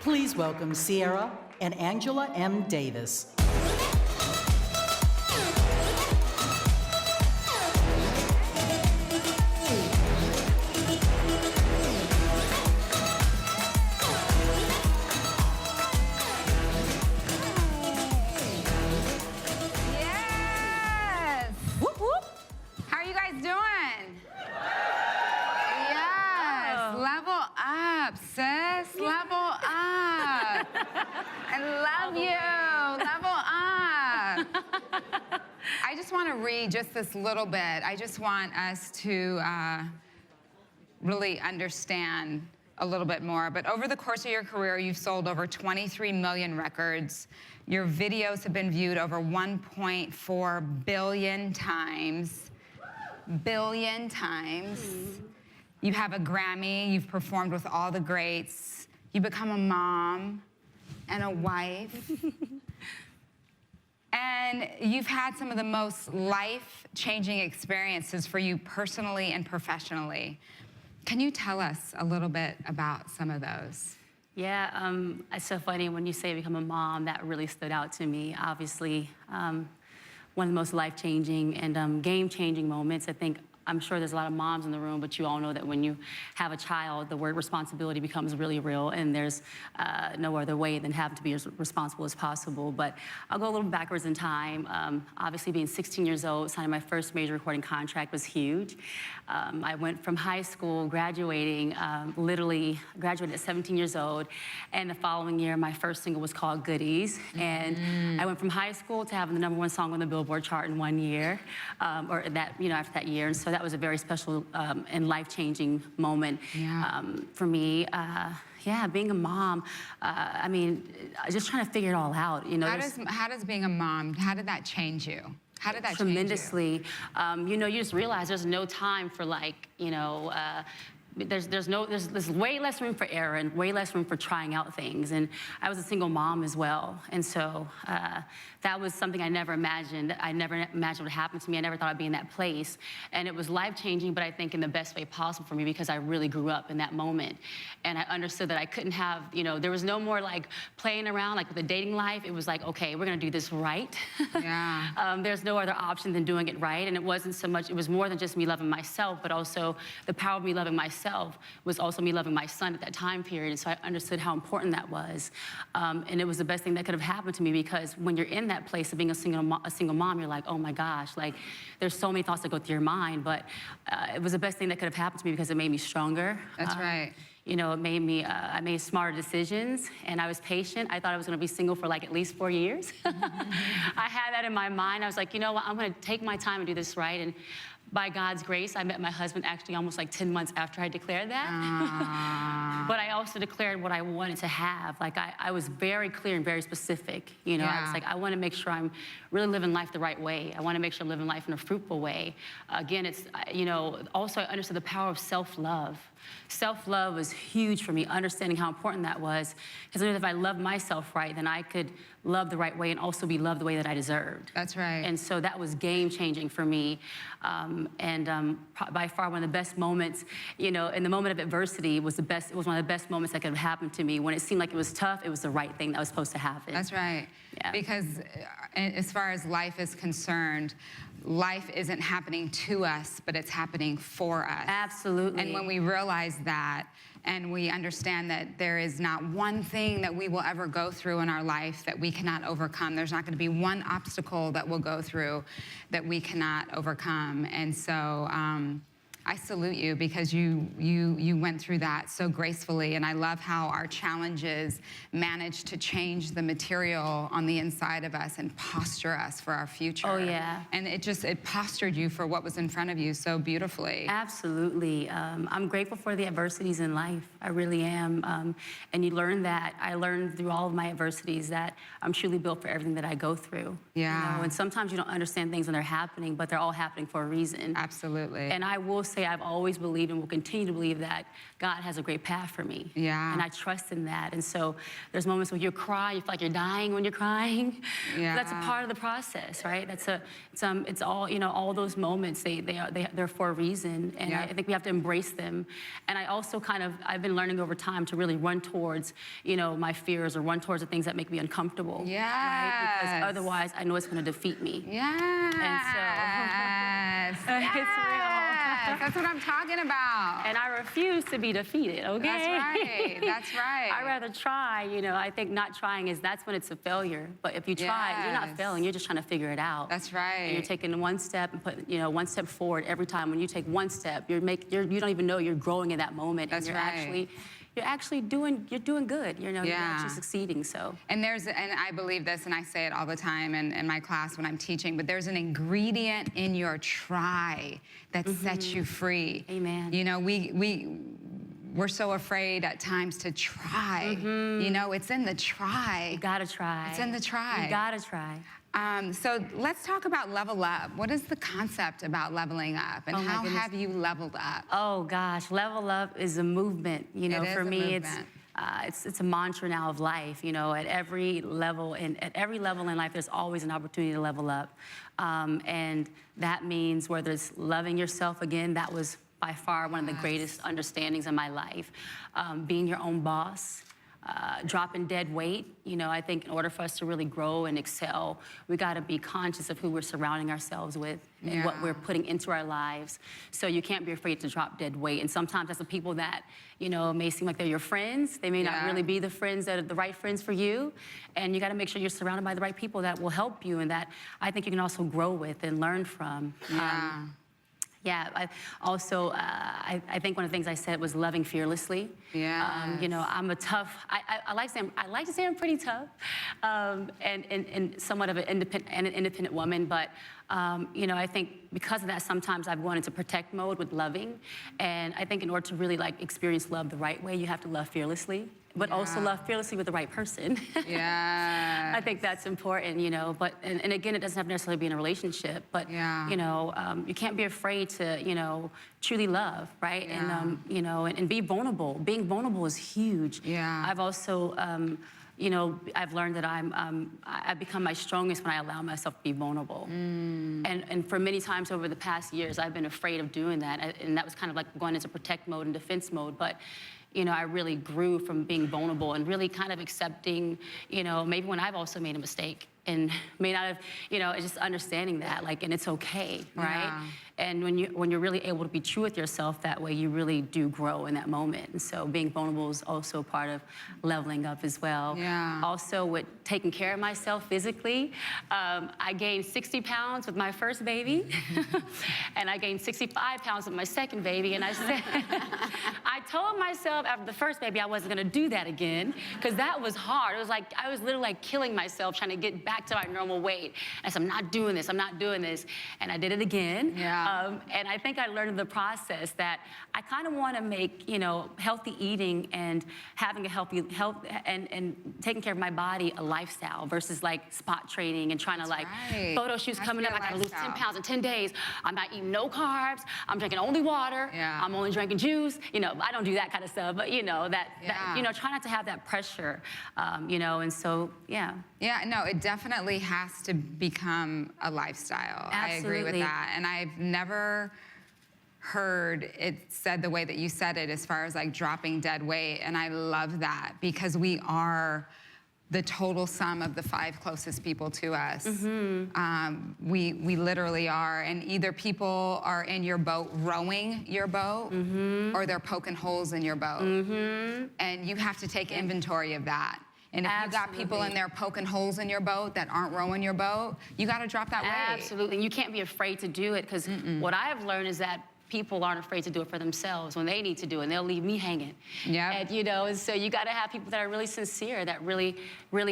Please welcome Ciara and Angela M. Davis. Yes! Whoop, whoop. How are you guys doing? Yes, level up, sis, level up. I love you, level up. I just want to read just this little bit. I just want us to really understand a little bit more. But over the course of your career, you've sold over 23 million records. Your videos have been viewed over 1.4 billion times. Billion times. You have a Grammy, you've performed with all the greats. You become a mom and a wife. And you've had some of the most life-changing experiences for you personally and professionally. Can you tell us a little bit about some of those? Yeah, it's so funny when you say become a mom, that really stood out to me. Obviously, one of the most life-changing and game-changing moments. I'm sure there's a lot of moms in the room, but you all know that when you have a child, the word responsibility becomes really real, and there's no other way than having to be as responsible as possible. But I'll go a little backwards in time. Obviously, being 16 years old, signing my first major recording contract was huge. I went from high school, graduating, literally graduated at 17 years old, and the following year, my first single was called Goodies. And I went from high school to having the #1 song on the Billboard chart in 1 year, or that, after that year. And so that was a very special and life-changing moment for me. Yeah, being a mom, just trying to figure it all out. How does being a mom, how did that change you? How did that tremendously. You just realize there's no time for there's way less room for error and way less room for trying out things. And I was a single mom as well. And so that was something I never imagined. I never imagined would happen to me. I never thought I'd be in that place. And it was life-changing, but I think in the best way possible for me, because I really grew up in that moment. And I understood that I couldn't have, there was no more playing around with the dating life. It was okay, we're gonna do this right. Yeah. There's no other option than doing it right. And it wasn't so much, it was more than just me loving myself, but also the power of me loving myself was also me loving my son at that time period. And so I understood how important that was. And it was the best thing that could have happened to me, because when you're in that place of being a single mom, you're like, oh my gosh, there's so many thoughts that go through your mind. But it was the best thing that could have happened to me, because it made me stronger. That's right. It made me, I made smarter decisions, and I was patient. I thought I was gonna be single for at least 4 years. I had that in my mind. I was like, you know what, I'm gonna take my time and do this right. And by God's grace, I met my husband actually almost 10 months after I declared that. But I also declared what I wanted to have. I was very clear and very specific. I was I want to make sure I'm really living life the right way. I want to make sure I'm living life in a fruitful way. Again, it's, also I understood the power of self-love. Self-love was huge for me, understanding how important that was. Because I knew that if I loved myself right, then I could love the right way and also be loved the way that I deserved. That's right. And so that was game-changing for me. By far one of the best moments, in the moment of adversity, it was one of the best moments that could have happened to me. When it seemed like it was tough, it was the right thing that was supposed to happen. That's right. Yeah. Because as far as life is concerned, life isn't happening to us, but it's happening for us. Absolutely. And when we realize that, and we understand that there is not one thing that we will ever go through in our life that we cannot overcome. There's not going to be one obstacle that we'll go through that we cannot overcome. And so I salute you, because you went through that so gracefully. And I love how our challenges manage to change the material on the inside of us and posture us for our future. Oh, yeah. And it postured you for what was in front of you so beautifully. Absolutely. I'm grateful for the adversities in life. I really am. And you learn that. I learned through all of my adversities that I'm truly built for everything that I go through. Yeah. And sometimes you don't understand things when they're happening, but they're all happening for a reason. Absolutely. And I will say say I've always believed and will continue to believe that God has a great path for me. Yeah. And I trust in that. And so there's moments where you cry, you feel like you're dying when you're crying. Yeah. That's a part of the process, right? It's all, you know, all those moments, they're for a reason. And Yeah. I think we have to embrace them. And I also I've been learning over time to really run towards, you know, my fears or run towards the things that make me uncomfortable. Yes. Right? Because otherwise I know it's going to defeat me. Yes. And so Yes. it's real. That's what I'm talking about. And I refuse to be defeated, okay? That's right. That's right. I'd rather try, you know. I think not trying that's when it's a failure. But if you try, you're not Yes. failing, you're just trying to figure it out. That's right. And you're taking one step and put, you know, one step forward every time. When you take one step, you don't even know you're growing in that moment. That's and right. You're actually doing good, you know, you're Yeah. actually succeeding, so. And I believe this, and I say it all the time in my class when I'm teaching, but there's an ingredient in your try that sets you free. Amen. You know, we're so afraid at times to try. You know, it's in the try. You gotta try. It's in the try. You gotta try. So let's talk about level up. What is the concept about leveling up, and Oh, my how goodness. have you leveled up? Oh gosh, level up is a movement. You know, It is for a me, movement. it's a mantra now of life. You know, at every level in life, there's always an opportunity to level up, and that means whether it's loving yourself again. That was by far one of the greatest understandings in my life. Being your own boss. Dropping dead weight. You know, I think in order for us to really grow and excel, we got to be conscious of who we're surrounding ourselves with and what we're putting into our lives. So you can't be afraid to drop dead weight. And sometimes that's the people that, you know, may seem like they're your friends. They may not really be the friends that are the right friends for you. And you got to make sure you're surrounded by the right people that will help you and that I think you can also grow with and learn from. Yeah, I think one of the things I said was loving fearlessly. Yeah. You know, I'm a tough. I like to say I'm pretty tough, and somewhat of an independent woman. But you know, I think because of that, sometimes I've gone into protect mode with loving, and I think in order to really like experience love the right way, you have to love fearlessly, but also love fearlessly with the right person. Yeah. I think that's important, you know. But and again, it doesn't have to necessarily be in a relationship. But you know, you can't be afraid to, you know, truly love, right? And you know, and be vulnerable. Being vulnerable is huge. Yeah. I've also, you know, I've learned that I become my strongest when I allow myself to be vulnerable. And for many times over the past years, I've been afraid of doing that, and that was kind of like going into protect mode and defense mode. But you know, I really grew from being vulnerable and really kind of accepting, you know, maybe when I've also made a mistake and may not have, you know, just understanding that, like, and it's okay, right? Yeah. And when you're really able to be true with yourself that way, you really do grow in that moment. And so being vulnerable is also part of leveling up as well. Yeah. Also with taking care of myself physically, I gained 60 pounds with my first baby, and I gained 65 pounds with my second baby. And I said, I told myself after the first baby I wasn't gonna do that again, because that was hard. It was like, I was literally like killing myself trying to get back to my normal weight. I said, I'm not doing this, And I did it again. Yeah. And I think I learned in the process that I kind of want to make, you know, healthy eating and having a healthy health and taking care of my body a lifestyle versus like spot training and trying to like photo shoots coming up. I got to lose 10 pounds in 10 days. I'm not eating no carbs. I'm drinking only water. Yeah. I'm only drinking juice. You know, I don't do that kind of stuff, but you know, that you know, try not to have that pressure, you know, and so, yeah. Yeah, no, it definitely has to become a lifestyle. Absolutely. I agree with that. And I've never heard it said the way that you said it as far as like dropping dead weight. And I love that because we are the total sum of the 5 closest people to us. We literally are. And either people are in your boat rowing your boat or they're poking holes in your boat. And you have to take inventory of that. And if you got people in there poking holes in your boat that aren't rowing your boat, you got to drop that weight. Absolutely. And you can't be afraid to do it because what I've learned is that people aren't afraid to do it for themselves when they need to do it, and they'll leave me hanging. Yeah. And, you know, and so you got to have people that are really sincere, that really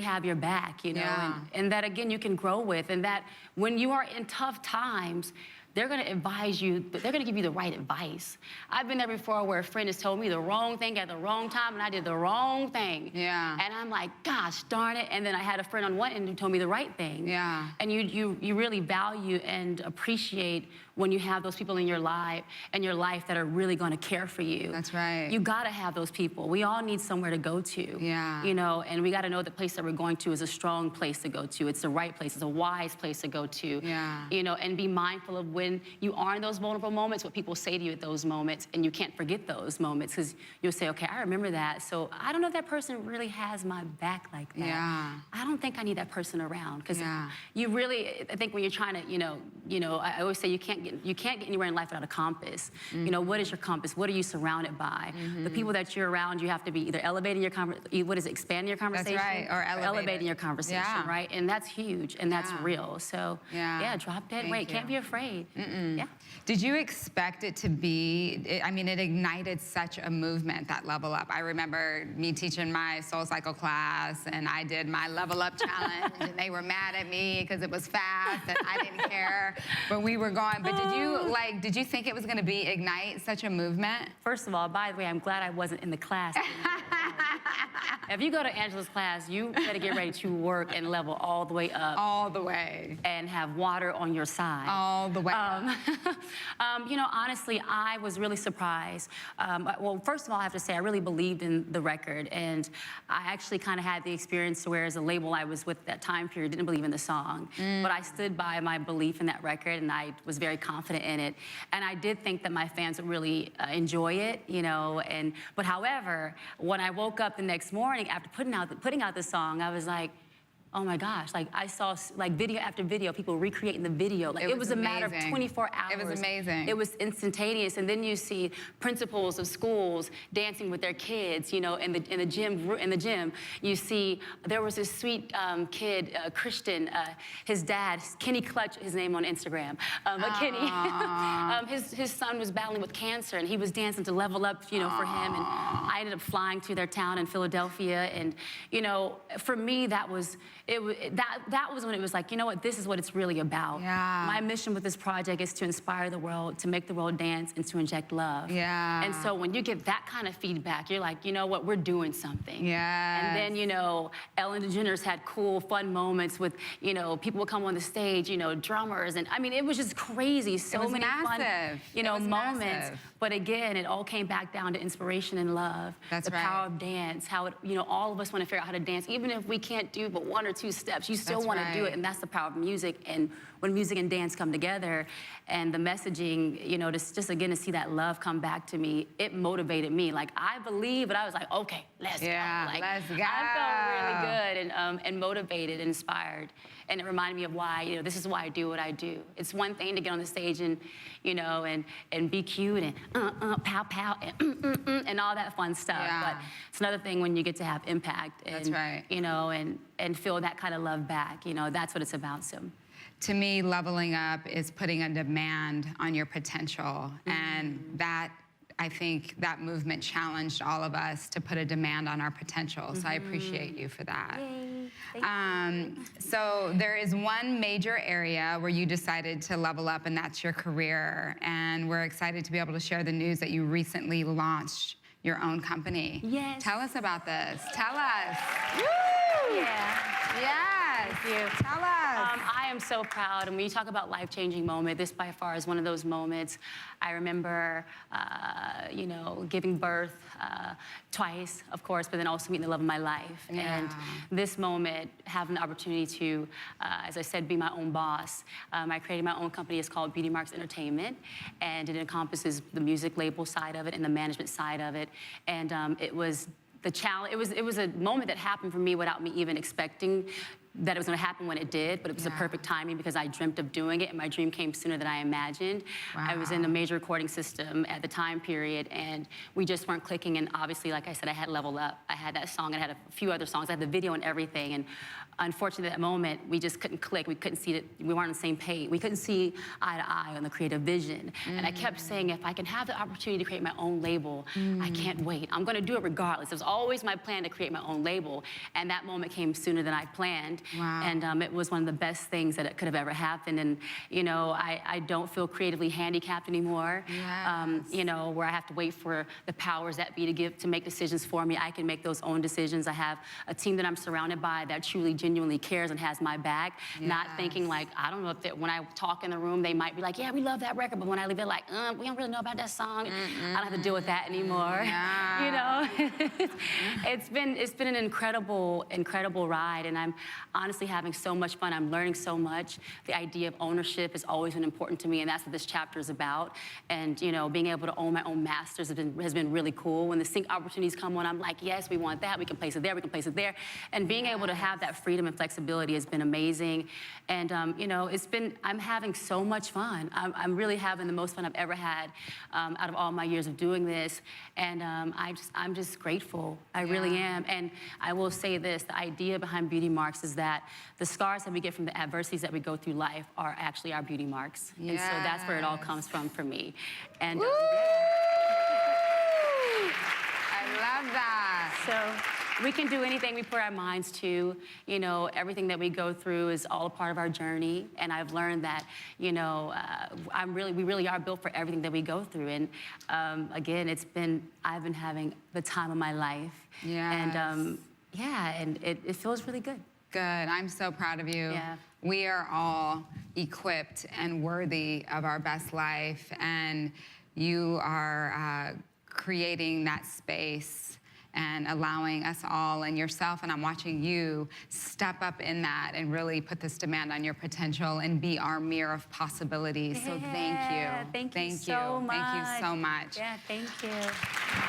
have your back, you know, and that, again, you can grow with, and that when you are in tough times, they're gonna advise you, they're gonna give you the right advice. I've been there before where a friend has told me the wrong thing at the wrong time and I did the wrong thing. Yeah. And I'm like, gosh, darn it. And then I had a friend on one end who told me the right thing. Yeah. And you really value and appreciate when you have those people in your life that are really gonna care for you. That's right. You gotta have those people. We all need somewhere to go to. Yeah. You know, and we gotta know the place that we're going to is a strong place to go to. It's the right place, it's a wise place to go to. Yeah. You know, and be mindful of when you are in those vulnerable moments, what people say to you at those moments, and you can't forget those moments, because you'll say, okay, I remember that, so I don't know if that person really has my back like that. Yeah. I don't think I need that person around, because Yeah. you really, I think when you're trying to, you know, I always say you can't get anywhere in life without a compass. You know, what is your compass? What are you surrounded by? The people that you're around, you have to be either elevating your expanding your conversation, right, or elevating your conversation, Yeah. right? And that's huge, and that's Yeah. real. So Yeah. drop dead Thank weight. Can't you. be afraid. Yeah. Did you expect it to be, I mean, it ignited such a movement, that Level Up. I remember me teaching my Soul Cycle class, and I did my Level Up challenge, and they were mad at me because it was fast, and I didn't care, but we were going. But did you think it was going to ignite such a movement? First of all, by the way, I'm glad I wasn't in the class. If you go to Angela's class, you better get ready to work and level all the way up. All the way. And have water on your side. All the way. You know, honestly, I was really surprised. Well, first of all, I have to say, I really believed in the record. And I actually kind of had the experience where, as a label I was with that time period, didn't believe in the song. But I stood by my belief in that record, and I was very confident in it. And I did think that my fans would really enjoy it, you know. But however, when I woke up the next morning after putting out the song, I was like, oh my gosh, like I saw like video after video, people recreating the video. Like it was a matter of 24 hours. It was amazing. It was instantaneous. And then you see principals of schools dancing with their kids, you know, in the gym. You see, there was this sweet kid, Christian, his dad, Kenny Clutch, his name on Instagram. But Kenny, his son was battling with cancer, and he was dancing to Level Up, you know, for him. And I ended up flying to their town in Philadelphia. And, you know, for me, that was when it was like, you know what, this is what it's really about. Yeah. My mission with this project is to inspire the world, to make the world dance, and to inject love. Yeah. And so when you get that kind of feedback, you're like, you know what, we're doing something. Yeah. And then, you know, Ellen DeGeneres had cool, fun moments with, you know, people would come on the stage, you know, drummers, and I mean, it was just crazy. So many fun, you know, moments. Massive. But again, it all came back down to inspiration and love. That's the right. power of dance, how it, you know, all of us want to figure out how to dance, even if we can't do but one or two steps, you still want to do it, and that's the power of music. And when music and dance come together, and the messaging, you know, just again to see that love come back to me, it motivated me. Like, I believe, but I was like, okay, let's go. Like, let's go. I felt really good and motivated and inspired. And it reminded me of why, you know, this is why I do what I do. It's one thing to get on the stage and, you know, and be cute and pow, pow, and all that fun stuff. Yeah. But it's another thing when you get to have impact and, That's right. you know, and feel that kind of love back. You know, that's what it's about. So. To me, leveling up is putting a demand on your potential. And that, I think that movement challenged all of us to put a demand on our potential. So I appreciate you for that. Yay. Thank you. So there is one major area where you decided to level up, and that's your career. And we're excited to be able to share the news that you recently launched your own company. Yes. Tell us about this. Tell us. Woo! Yeah. Yes. Thank you. Tell us. I am so proud, and when you talk about life-changing moment, this by far is one of those moments. I remember, you know, giving birth twice, of course, but then also meeting the love of my life. Yeah. And this moment, having the opportunity to, as I said, be my own boss. I created my own company. It's called Beauty Marks Entertainment, and it encompasses the music label side of it and the management side of it. And it was the challenge. It was a moment that happened for me without me even expecting that it was going to happen when it did, but it was the perfect timing because I dreamt of doing it, and my dream came sooner than I imagined. Wow. I was in a major recording system at the time period, and we just weren't clicking, and obviously, like I said, I had Level Up. I had that song, and I had a few other songs. I had the video and everything, and unfortunately, at that moment, we just couldn't click. We couldn't see it. We weren't on the same page. We couldn't see eye to eye on the creative vision. And I kept saying, if I can have the opportunity to create my own label, I can't wait. I'm going to do it regardless. It was always my plan to create my own label, and that moment came sooner than I planned. Wow. And it was one of the best things that could have ever happened. And, you know, I don't feel creatively handicapped anymore. Yes. You know, where I have to wait for the powers that be to make decisions for me. I can make those own decisions. I have a team that I'm surrounded by that truly, genuinely cares and has my back. Not thinking like, I don't know if when I talk in the room, they might be like, yeah, we love that record. But when I leave it like, we don't really know about that song. I don't have to deal with that anymore. Yeah. You know, it's been an incredible ride, and I'm honestly having so much fun. I'm learning so much. The idea of ownership has always been important to me, and that's what this chapter is about. And you know, being able to own my own masters has been really cool. When the sync opportunities come on, I'm like, yes, we want that. We can place it there. We can place it there. And being able to have that freedom and flexibility has been amazing. And you know, I'm having so much fun. I'm really having the most fun I've ever had out of all my years of doing this. And I'm just grateful. I really am. And I will say this, the idea behind beauty marks is that the scars that we get from the adversities that we go through life are actually our beauty marks. And so that's where it all comes from for me. And I love that. so we can do anything we put our minds to. You know, everything that we go through is all a part of our journey. And I've learned that, you know, we really are built for everything that we go through. And again, I've been having the time of my life. Yes. And and it feels really good. Good. I'm so proud of you. Yeah. We are all equipped and worthy of our best life, and you are creating that space and allowing us all and yourself, and I'm watching you step up in that and really put this demand on your potential and be our mirror of possibilities. So thank you. Thank you so much. Thank you so much. Yeah, thank you.